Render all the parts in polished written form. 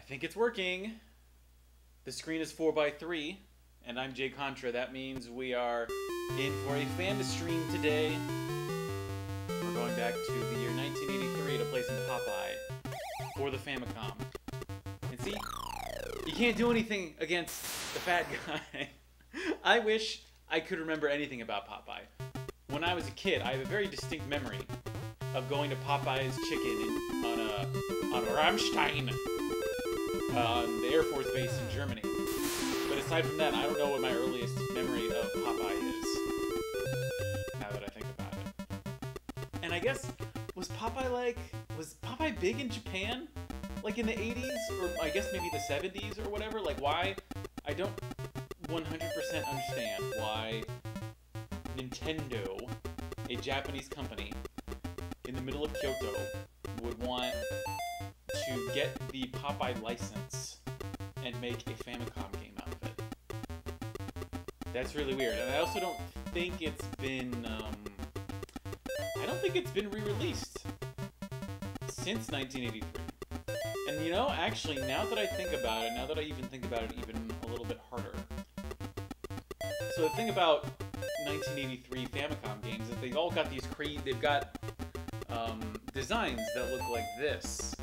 think it's working. The screen is 4:3, and I'm jcontra. That means we are in for a famiStream today. We're going back to the year 1983 to play some Popeye for the Famicom. And see, you can't do anything against the fat guy. I wish I could remember anything about Popeye. When I was a kid, I have a very distinct memory of going to Popeye's Chicken on Ramstein, on the Air Force Base in Germany. But aside from that, I don't know what my earliest memory of Popeye is, now that I think about it. And I guess, was Popeye big in Japan? Like in the 80s? Or I guess maybe the 70s or whatever? Like why? I don't 100% understand why Nintendo, a Japanese company in the middle of Kyoto, would want to get the Popeye license and make a Famicom game out of it. That's really weird. And I also don't think it's been re-released since 1983. And you know, actually, now that I think about it, now that I even think about it even a little bit harder. So the thing about 1983 Famicom games is they've all got these they've got designs that look like this.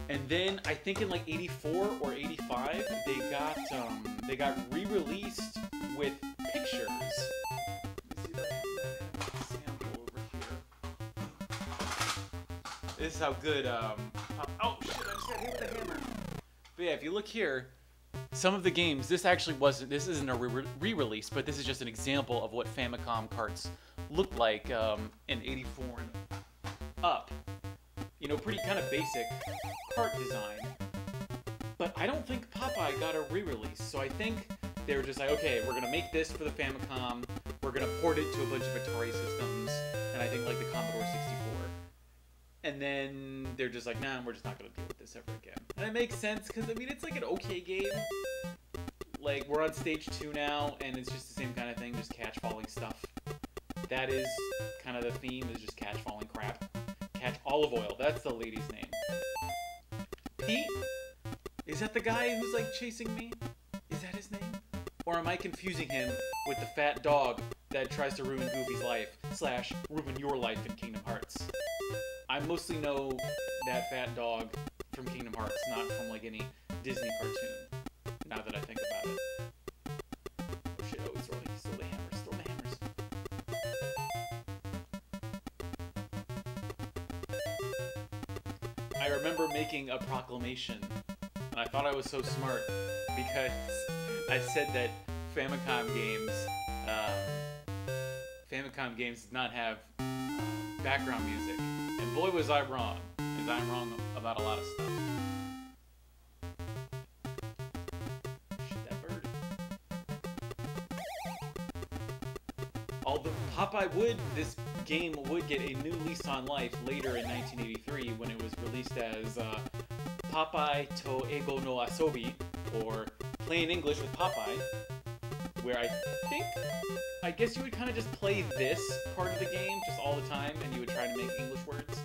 And then I think in like 84 or 85 they got re-released with pictures. Let me see if I have a sample over here. This is how good oh shit, I just got hit with a hammer. But yeah, if you look here, some of the games, this isn't a re-release, but this is just an example of what Famicom carts looked like in 84 and up. You know, pretty kind of basic cart design. But I don't think Popeye got a re-release, so I think they were just like, okay, we're gonna make this for the Famicom, we're gonna port it to a bunch of Atari systems, and I think like the Commodore 64. And then they're just like, nah, we're just not gonna deal with this ever again. And it makes sense, because I mean, it's like an okay game. Like, we're on stage 2 now, and it's just the same kind of thing, just catch falling stuff. That is kind of the theme, is just catch falling crap. Catch Olive Oil, that's the lady's name. Pete? Is that the guy who's like chasing me? Is that his name? Or am I confusing him with the fat dog that tries to ruin Goofy's life, / ruin your life in Kingdom Hearts? I mostly know that fat dog from Kingdom Hearts, not from like any Disney cartoon, now that I think about it. Oh shit, oh, he's throwing the hammers, I remember making a proclamation, and I thought I was so smart, because I said that Famicom games did not have background music. And boy was I wrong, because I'm wrong about a lot of stuff. Shit, that bird. Although this game would get a new lease on life later in 1983 when it was released as Popeye to Ego no Asobi, or Plain English with Popeye, where I guess you would kind of just play this part of the game just all the time, and you would try to make English words.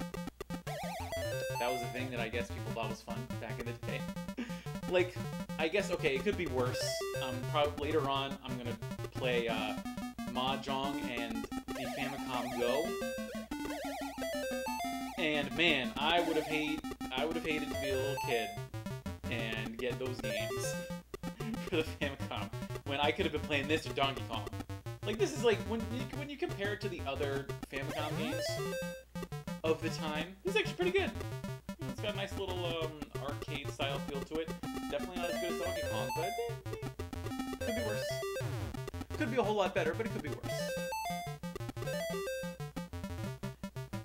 That was a thing that I guess people thought was fun back in the day. Like, I guess, okay, it could be worse. Probably later on, I'm gonna play Mahjong and the Famicom Go. And man, I would have hated to be a little kid and get those games for the Famicom when I could have been playing this or Donkey Kong. Like, this is like, when you compare it to the other Famicom games of the time, this is actually pretty good. It's got a nice little arcade style feel to it. Definitely not as good as Donkey Kong, but it could be worse. Could be a whole lot better, but it could be worse.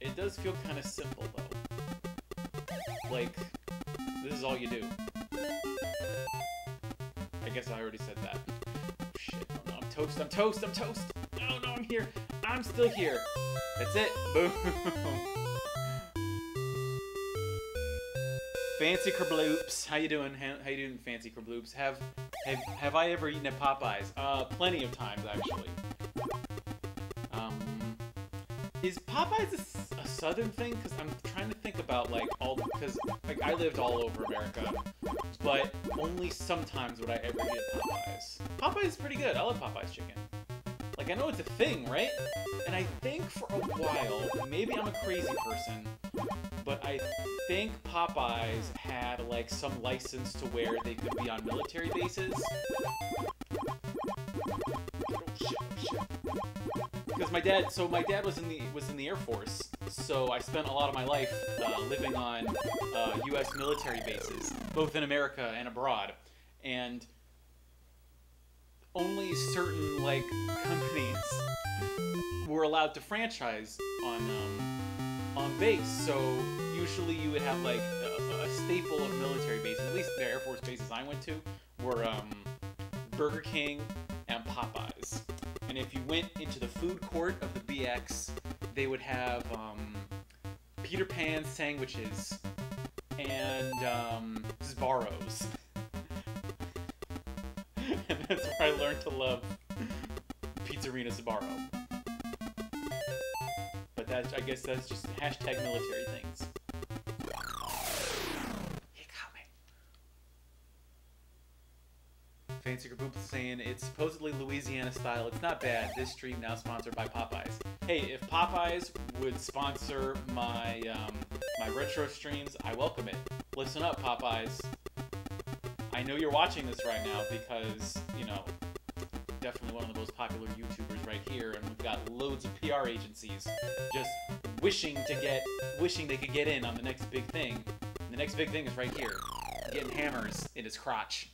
It does feel kind of simple, though. Like, this is all you do. I guess I already said that. Shit, oh no, I'm toast, I'm toast, I'm toast! No, no, I'm here! I'm still here! That's it! Boom! Fancy Kerbloops! How you doing? How you doing, Fancy Kerbloops? Have I ever eaten at Popeyes? Plenty of times, actually. Is Popeyes a southern thing? Because I'm trying to think think about like because like I lived all over America, but only sometimes would I ever get Popeyes. Popeyes is pretty good. I love Popeyes chicken. Like, I know it's a thing, right? And I think for a while, maybe I'm a crazy person, but I think Popeyes had, like, some license to where they could be on military bases. Oh, shit. Because my dad was in the Air Force, so I spent a lot of my life living on U.S. military bases, both in America and abroad. And only certain like companies were allowed to franchise on base. So usually you would have like a staple of military bases. At least the Air Force bases I went to were Burger King and Popeyes. And if you went into the food court of the BX, they would have Peter Pan sandwiches and Sbarros. And that's where I learned to love Pizzerina Sbarro. But I guess that's just hashtag military things. You got me. Fancy Group saying it's supposedly Louisiana style. It's not bad. This stream now sponsored by Popeyes. Hey, if Popeyes would sponsor my my retro streams, I welcome it. Listen up, Popeyes. I know you're watching this right now because, you know, definitely one of the most popular YouTubers right here, and we've got loads of PR agencies just wishing they could get in on the next big thing. And the next big thing is right here, getting hammers in his crotch.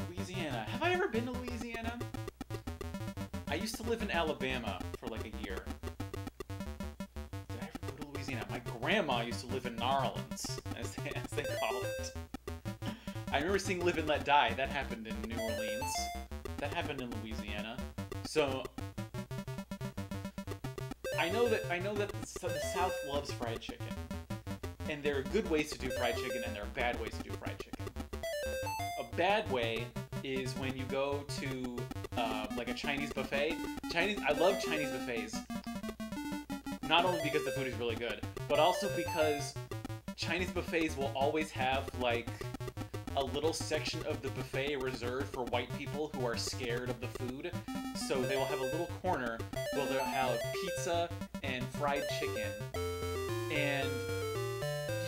Louisiana. Have I ever been to Louisiana? I used to live in Alabama for like a year. Did I ever go to Louisiana? My grandma used to live in New Orleans, as they call it. I remember seeing Live and Let Die. That happened in New Orleans. That happened in Louisiana. So I know that the South loves fried chicken. And there are good ways to do fried chicken, and there are bad ways to do fried chicken. A bad way is when you go to like a Chinese buffet. I love Chinese buffets. Not only because the food is really good, but also because Chinese buffets will always have like a little section of the buffet reserved for white people who are scared of the food. So they will have a little corner where they'll have pizza and fried chicken. And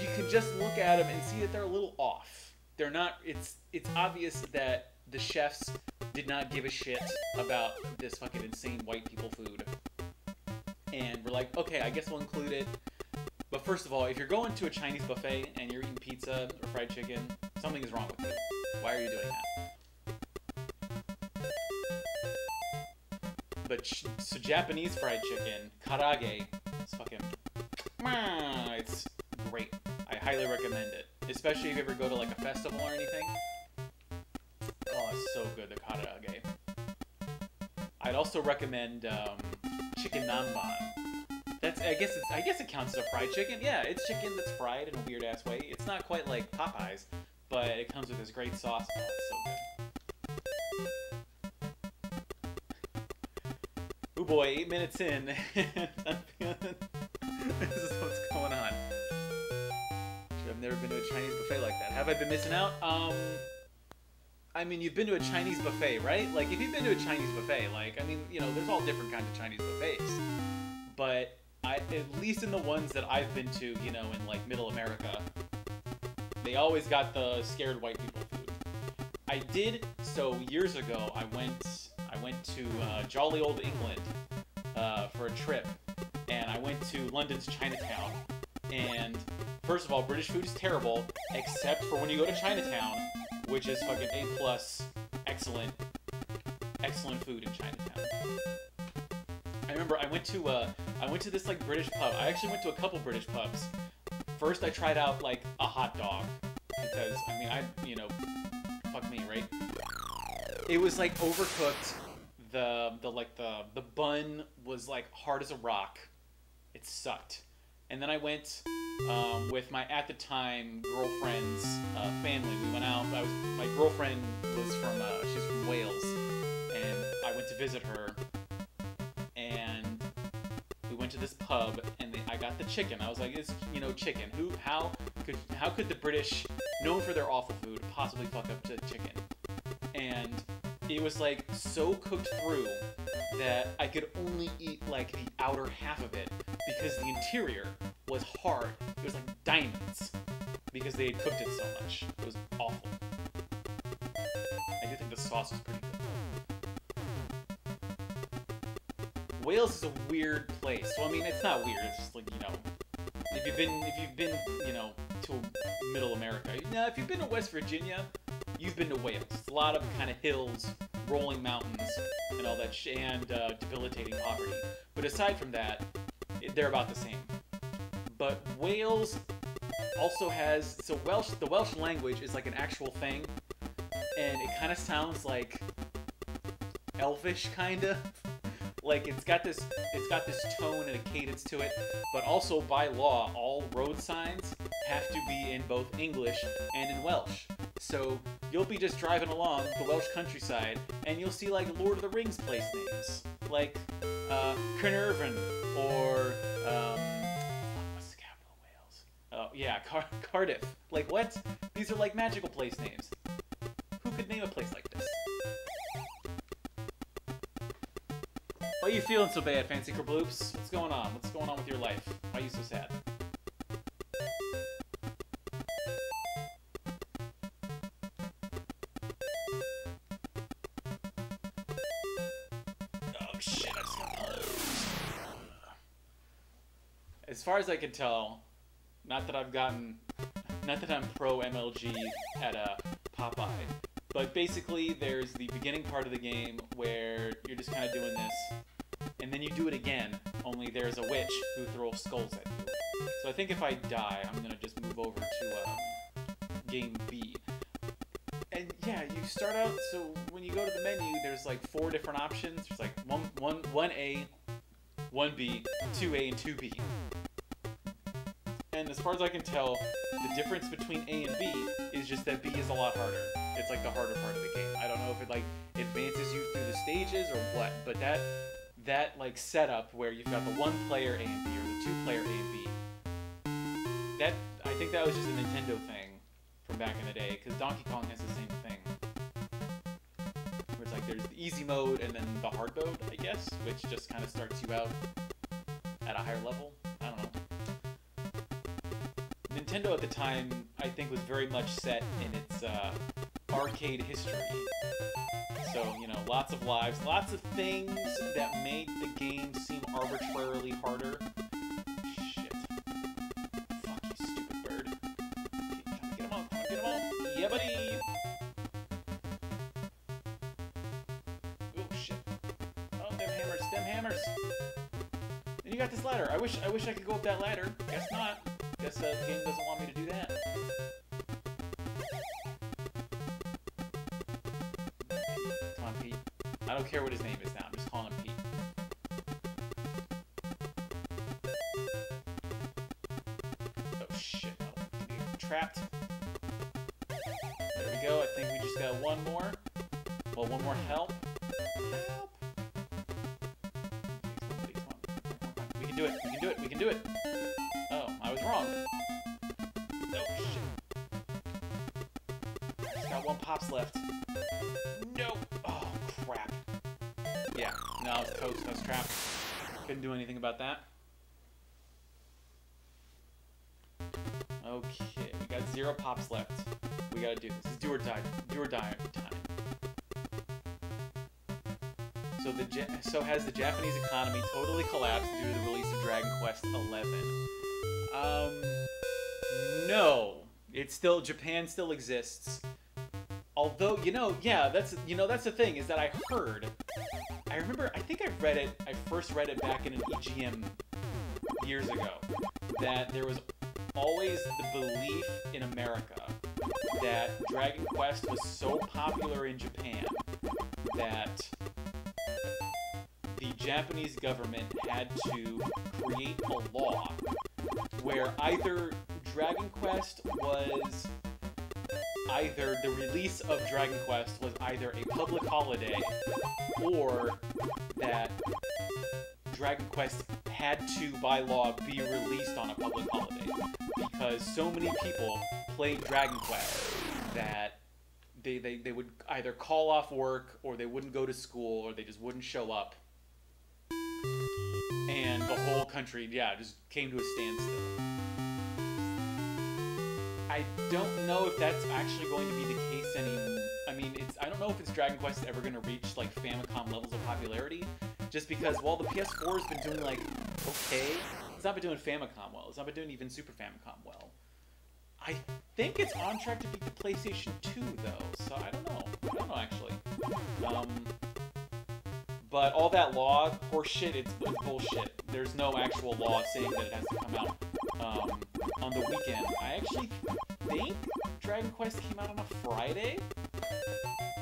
you can just look at them and see that they're a little off. They're not, it's obvious that the chefs did not give a shit about this fucking insane white people food. And we're like, okay, I guess we'll include it. But first of all, if you're going to a Chinese buffet and you're eating pizza or fried chicken, something is wrong with you. Why are you doing that? But so Japanese fried chicken, karaage, it's fucking, it's great. I highly recommend it. Especially if you ever go to like a festival or anything. Oh, it's so good, the karaage. I'd also recommend chicken nanban. I guess it counts as a fried chicken. Yeah, it's chicken that's fried in a weird ass way. It's not quite like Popeyes, but it comes with this great sauce. Oh, it's so good. Oh boy, 8 minutes in. I'm feeling this is what's going on. I've never been to a Chinese buffet like that. Have I been missing out? I mean, you've been to a Chinese buffet, right? Like, if you've been to a Chinese buffet, like, I mean, you know, there's all different kinds of Chinese buffets. But at least in the ones that I've been to, you know, in, like, Middle America, they always got the scared white people food. So years ago, I went to jolly old England for a trip. And I went to London's Chinatown. And first of all, British food is terrible, except for when you go to Chinatown, which is fucking A+, excellent food in Chinatown. I remember I went to this like British pub. I actually went to a couple British pubs. First, I tried out like a hot dog because I mean you know, fuck me, right? It was like overcooked. The bun was like hard as a rock. It sucked. And then I went with my, at the time, girlfriend's family. We went out. My girlfriend was from, she's from Wales. And I went to visit her. And we went to this pub and I got the chicken. I was like, it's, you know, chicken. How could the British, known for their awful food, possibly fuck up the chicken? And it was like so cooked through that I could only eat like the outer half of it because the interior was hard. It was like diamonds because they had cooked it so much. It was awful. I do think the sauce was pretty good. Wales is a weird place. Well, I mean, it's not weird. It's just like, you know, if you've been, you know, to Middle America. Now, if you've been to West Virginia, you've been to Wales. It's a lot of kind of hills, rolling mountains, and all that and debilitating poverty. But aside from that, they're about the same. But Wales also has, so the Welsh language is like an actual thing, and it kind of sounds like Elvish, kind of. Like it's got this tone and a cadence to it, but also by law, all road signs have to be in both English and in Welsh. So you'll be just driving along the Welsh countryside, and you'll see like Lord of the Rings place names, like Carnarvon or what's the capital of Wales? Oh yeah, Cardiff. Like what? These are like magical place names. Who could name a place like this? Why are you feeling so bad, Fancy Kerbloops? What's going on? What's going on with your life? Why are you so sad? Oh shit, I just got close. As far as I can tell, not that I'm pro MLG at Popeye, but basically there's the beginning part of the game where you're just kind of doing this, and then you do it again, only there's a witch who throws skulls at you. So I think if I die, I'm gonna just move over to game B. And yeah, you start out, so when you go to the menu, there's like 4 different options. There's like 1A, 1B, 2A, and 2B. And as far as I can tell, the difference between A and B is just that B is a lot harder. It's like the harder part of the game. I don't know if it like advances you through the stages or what, but that like setup where you've got the 1-player A and B or the 2-player A and B, that I think that was just a Nintendo thing from back in the day, because Donkey Kong has the same thing. Where it's like there's the easy mode and then the hard mode, I guess, which just kind of starts you out at a higher level. I don't know. Nintendo at the time, I think, was very much set in its arcade history. So, you know, lots of lives, lots of things that made the game seem arbitrarily harder. Shit. Fuck you, stupid bird. Get him all, get him all. Yeah, buddy! Oh, shit. Oh, them hammers. And you got this ladder. I wish I could go up that ladder. Guess not. Guess the game doesn't want me to do that. Come on, Pete. I don't care what his name is now. I'm just calling him Pete. Oh, shit. Oh, trapped. There we go. I think we just got one more. Well, one more help. Help! Okay, come on. We can do it. We can do it. Oh, I was wrong. Oh, shit. Just got 1 pops left. No! Oh, crap. Yeah, no, I was toast. I was trapped. Couldn't do anything about that. Okay, we got 0 pops left. We gotta do this. This is do or die time. So has the Japanese economy totally collapsed due to the release of Dragon Quest XI? No. It's still, Japan still exists. Although, yeah, that's the thing, is that I remember, I think I first read it back in an EGM years ago, that there was always the belief in America that Dragon Quest was so popular in Japan that the Japanese government had to create a law where either Dragon Quest was either the release of Dragon Quest was either a public holiday or that Dragon Quest had to, by law, be released on a public holiday because so many people played Dragon Quest that they would either call off work or they wouldn't go to school or they just wouldn't show up. And the whole country, yeah, just came to a standstill. I don't know if that's actually going to be the case anymore. I mean, I don't know if Dragon Quest is ever going to reach like Famicom levels of popularity, just because while the PS4 has been doing like okay, it's not been doing Famicom well. It's not been doing even Super Famicom well. I think it's on track to beat the PlayStation 2 though, so I don't know. I don't know actually. But all that law horseshit, it's bullshit. There's no actual law saying that it has to come out on the weekend. I actually think Dragon Quest came out on a Friday.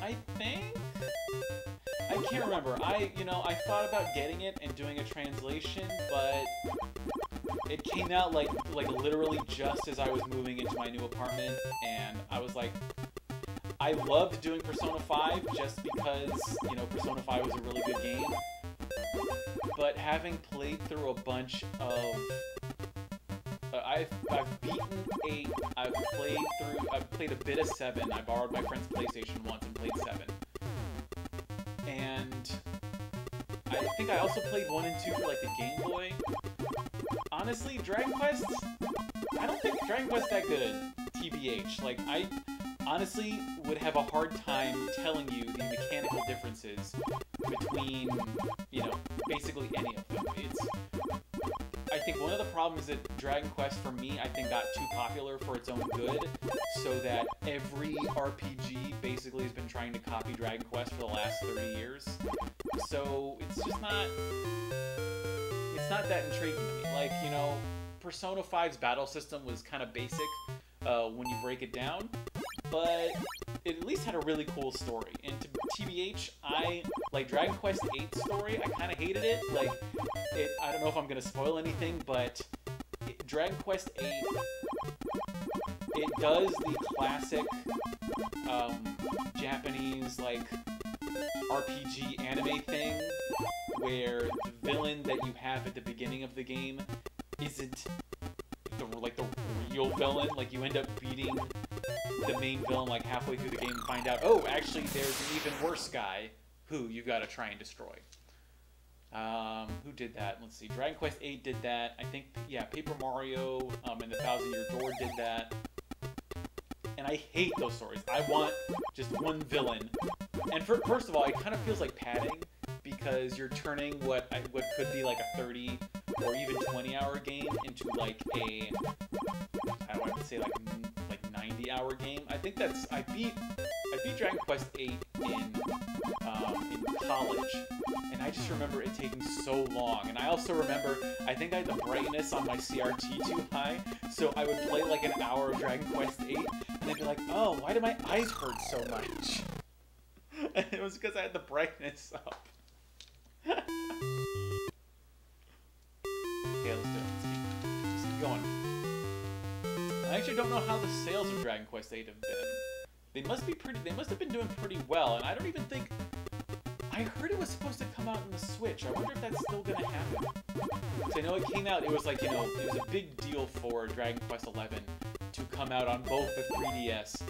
I think. I can't remember. I thought about getting it and doing a translation, but it came out like literally just as I was moving into my new apartment, and I was like, I loved doing Persona 5 just because, Persona 5 was a really good game. But having played through a bunch of I've beaten 8, I've played a bit of 7. I borrowed my friend's PlayStation once and played 7. And I think I also played 1 and 2 for like the Game Boy. Honestly, Dragon Quest, I don't think Dragon Quest's that good, TBH. Like, I honestly would have a hard time telling you the mechanical differences between, basically any of them. I think one of the problems is that Dragon Quest, for me, I think got too popular for its own good, so that every RPG basically has been trying to copy Dragon Quest for the last 30 years. So it's just not... It's not that intriguing to me. Like, Persona 5's battle system was kind of basic when you break it down, but it at least had a really cool story. And to TBH, like Dragon Quest 8's story, I kind of hated it. Like, I don't know if I'm going to spoil anything, but Dragon Quest 8, it does the classic Japanese, like, RPG anime thing, where the villain that you have at the beginning of the game isn't the real villain. Like, you end up beating the main villain like halfway through the game and find out, oh, actually there's an even worse guy who you've got to try and destroy. Who did that? Let's see. Dragon Quest 8 did that. I think, yeah, Paper Mario and the Thousand Year Door did that. And I hate those stories. I want just one villain. And first of all, it kind of feels like padding, because you're turning what could be like a 30 or even 20-hour game into like a, I don't want to say like 90-hour game. I think I beat Dragon Quest 8 in college, and I just remember it taking so long. And I also remember, I think I had the brightness on my CRT too high, so I would play like an hour of Dragon Quest 8, and I'd be like, oh, why do my eyes hurt so much? And it was because I had the brightness up. Okay, let's do it. Let's keep going. I actually don't know how the sales of Dragon Quest 8 have been. They must have been doing pretty well, and I don't even think... I heard it was supposed to come out on the Switch. I wonder if that's still gonna happen. Because I know it came out, it was like, it was a big deal for Dragon Quest 11 to come out on both the 3DS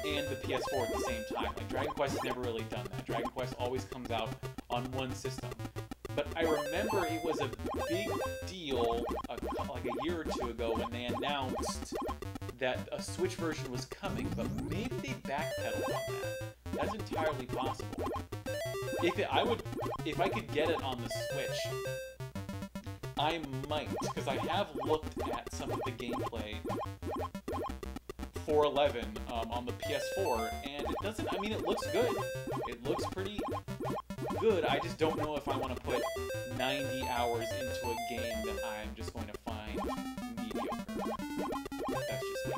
and the PS4 at the same time. Like, Dragon Quest has never really done that. Dragon Quest always comes out on one system. But I remember it was a big deal like a year or two ago when they announced that a Switch version was coming, but maybe they backpedaled on that. That's entirely possible. If I could get it on the Switch, I might, because I have looked at some of the gameplay for 11 on the PS4, and it doesn't, I mean, it looks good. It looks pretty good. I just don't know if I want to put 90 hours into a game that I'm just going to find mediocre. That's just me.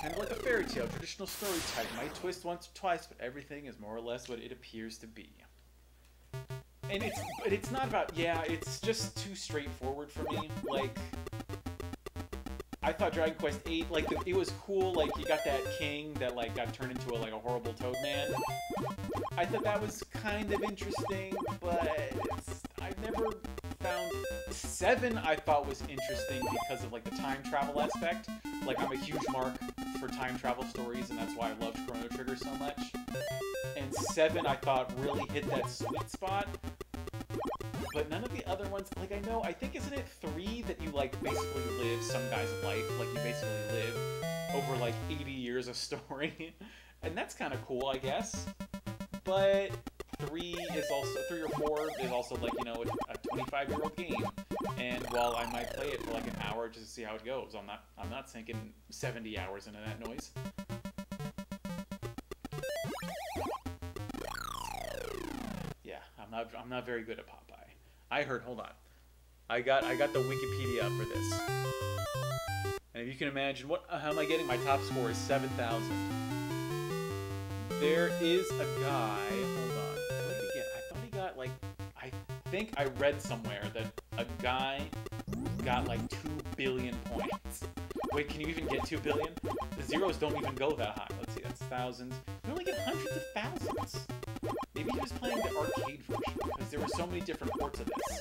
Kind of like a fairy tale, traditional story type. Might twist once or twice, but everything is more or less what it appears to be. And it's not about, yeah, it's just too straightforward for me. Like, I thought Dragon Quest VIII, like, it was cool. Like, you got that king that, like, got turned into a horrible toad man. I thought that was kind of interesting, but I've never found... 7 I thought was interesting because of, like, the time travel aspect. Like, I'm a huge mark for time travel stories, and that's why I loved Chrono Trigger so much. And 7 I thought really hit that sweet spot. But none of the other ones, like, I think, isn't it 3 that you, like, basically live some guy's life? Like, you basically live over, like, 80 years of story. And that's kind of cool, I guess. But 3 or 4 is also, like, you know, a 25-year-old game. And while I might play it for, like, an hour just to see how it goes, I'm not sinking 70 hours into that noise. Yeah, I'm not very good at Popeye. I heard, hold on. I got the Wikipedia up for this. And if you can imagine, how am I getting? My top score is 7,000. There is a guy, hold on, what did he get? I thought he got, like, I think I read somewhere that a guy got, like, 2 billion points. Wait, can you even get 2 billion? The zeros don't even go that high. Let's see, that's thousands. You only get hundreds of thousands. Maybe he was playing the arcade version, because there were so many different ports of this.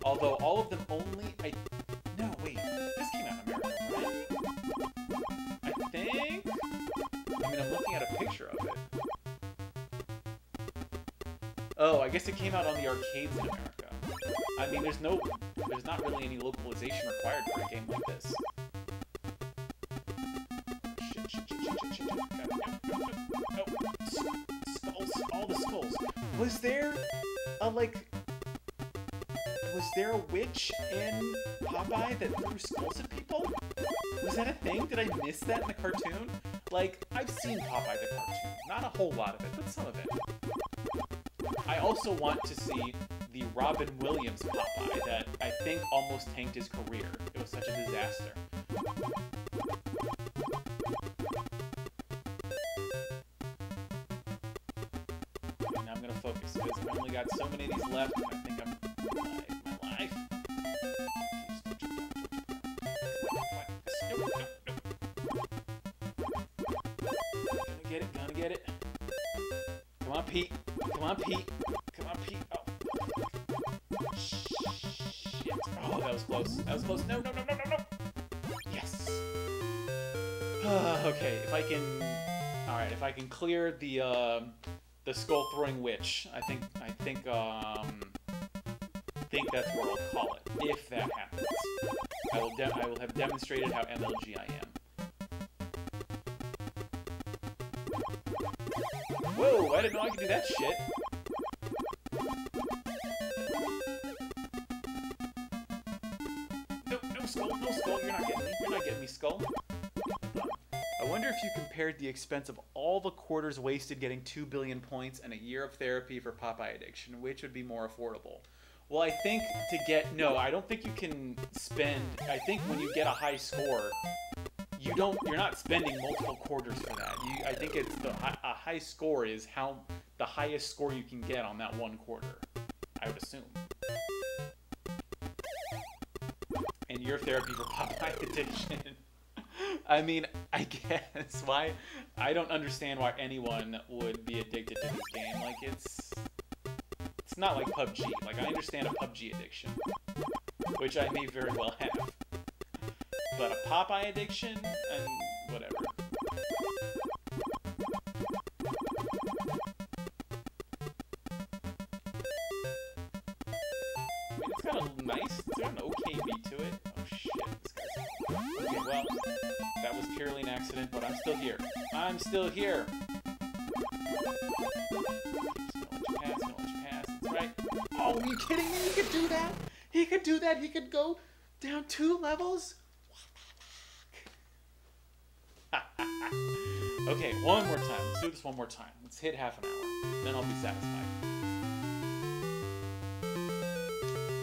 Although all of them only... No, wait. This came out in America, right? I think... I mean, I'm looking at a picture of it. Oh, I guess it came out on the arcades in America. I mean, there's not really any localization required for a game like this. Shit. Skulls. All the skulls. Was there a witch in Popeye that threw skulls at people? Was that a thing? Did I miss that in the cartoon? Like, I've seen Popeye the cartoon. Not a whole lot of it, but some of it. I also want to see the Robin Williams Popeye that I think almost tanked his career. It was such a disaster. And now I'm gonna focus because I've only got so many of these left. I think I'm my life. Gonna get it. Come on, Pete. Come on, Pete. Oh. Shit. Oh, that was close. No. Yes. Okay, if I can clear the skull-throwing witch, I think that's what I'll call it. If that happens, I will have demonstrated how MLG I am. Whoa! I didn't know I could do that shit. No skull. You're not getting me, skull. I wonder if you compared the expense of all the quarters wasted getting 2 billion points and a year of therapy for Popeye addiction, which would be more affordable. Well, I think I don't think you can spend, I think when you get a high score, you're not spending multiple quarters for that. I think it's a high score is the highest score you can get on that one quarter, I would assume. And your therapy for Popeye addiction. I mean, I guess I don't understand why anyone would be addicted to this game. Like, it's not like PUBG. Like, I understand a PUBG addiction, which I may very well have. But a Popeye addiction? And whatever. I mean, it's got a nice, it's got an okay beat to it. Oh shit, this guy's... Okay, well, that was purely an accident, but I'm still here. I'm still here! Just gonna let you pass, that's right. Oh, are you kidding me? He could do that? He could do that? He could go down 2 levels? Okay, one more time. Let's do this one more time. Let's hit half an hour. Then I'll be satisfied.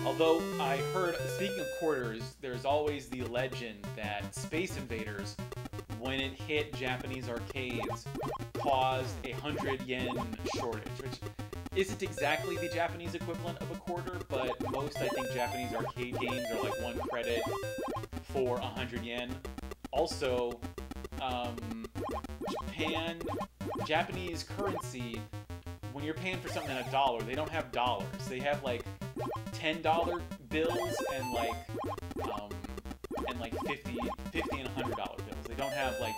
Although, I heard, speaking of quarters, there's always the legend that Space Invaders, when it hit Japanese arcades, caused a 100 yen shortage, which isn't exactly the Japanese equivalent of a quarter, but most, I think, Japanese arcade games are like 1 credit for 100 yen. Also, Japanese currency, when you're paying for something in $1, they don't have dollars. They have like $10 bills and like 50 and $100 bills. They don't have like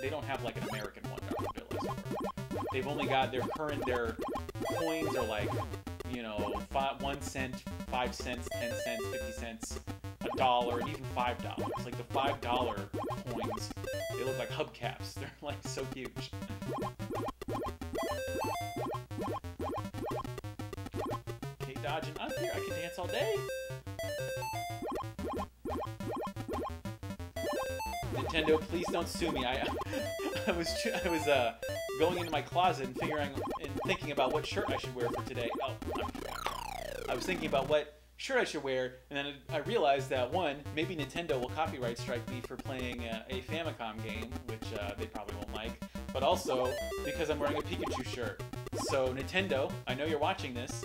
they don't have like an American $1 bill, I swear. They've only got their coins are like, you know, 1 cent, 5 cents, 10 cents, 50 cents, $1, and even $5. Like the $5 coins, they look like hubcaps. They're like so huge. Okay, dodging up here. I can dance all day. Nintendo, please don't sue me. I was going into my closet and thinking about what shirt I should wear for today. Oh, I was thinking about what shirt I should wear, and then I realized that one, maybe Nintendo will copyright strike me for playing a Famicom game, which they probably won't like, but also because I'm wearing a Pikachu shirt. So Nintendo, I know you're watching this.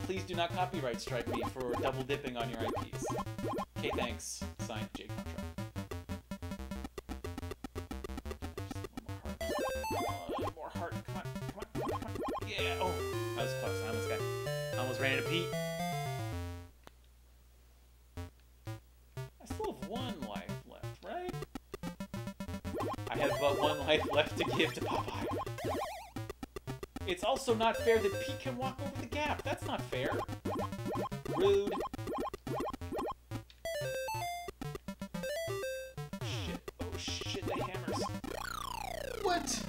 Please do not copyright strike me for double dipping on your IPs. Okay, thanks. Signed, jcontra. More heart. Come on. Yeah. Oh, that was close. I almost ran into Pete. I still have 1 life left, right? I have but 1 life left to give to Popeye. It's also not fair that Pete can walk over the gap. That's not fair. Rude. Shit. Oh shit, the hammers. What?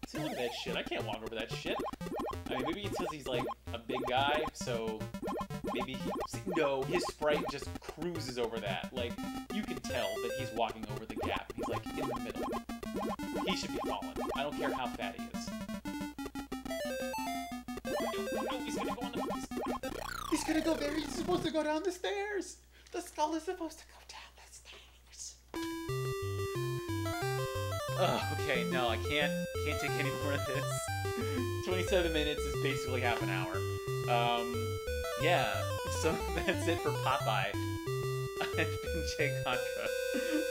See, look at that shit. I can't walk over that shit. I mean, maybe it's because he's like a big guy, so maybe no, his sprite just cruises over that. Like, you can tell that he's walking over the gap. He's like in the middle. He should be falling. I don't care how fat he is. No, he's gonna go on the... He's gonna go there. He's supposed to go down the stairs. The skull is supposed to go down the stairs. Oh, okay, no, I can't take any more of this. 27 minutes is basically half an hour. Yeah, so that's it for Popeye. I've been jcontra.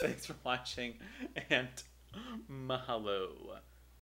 Thanks for watching, and mahalo.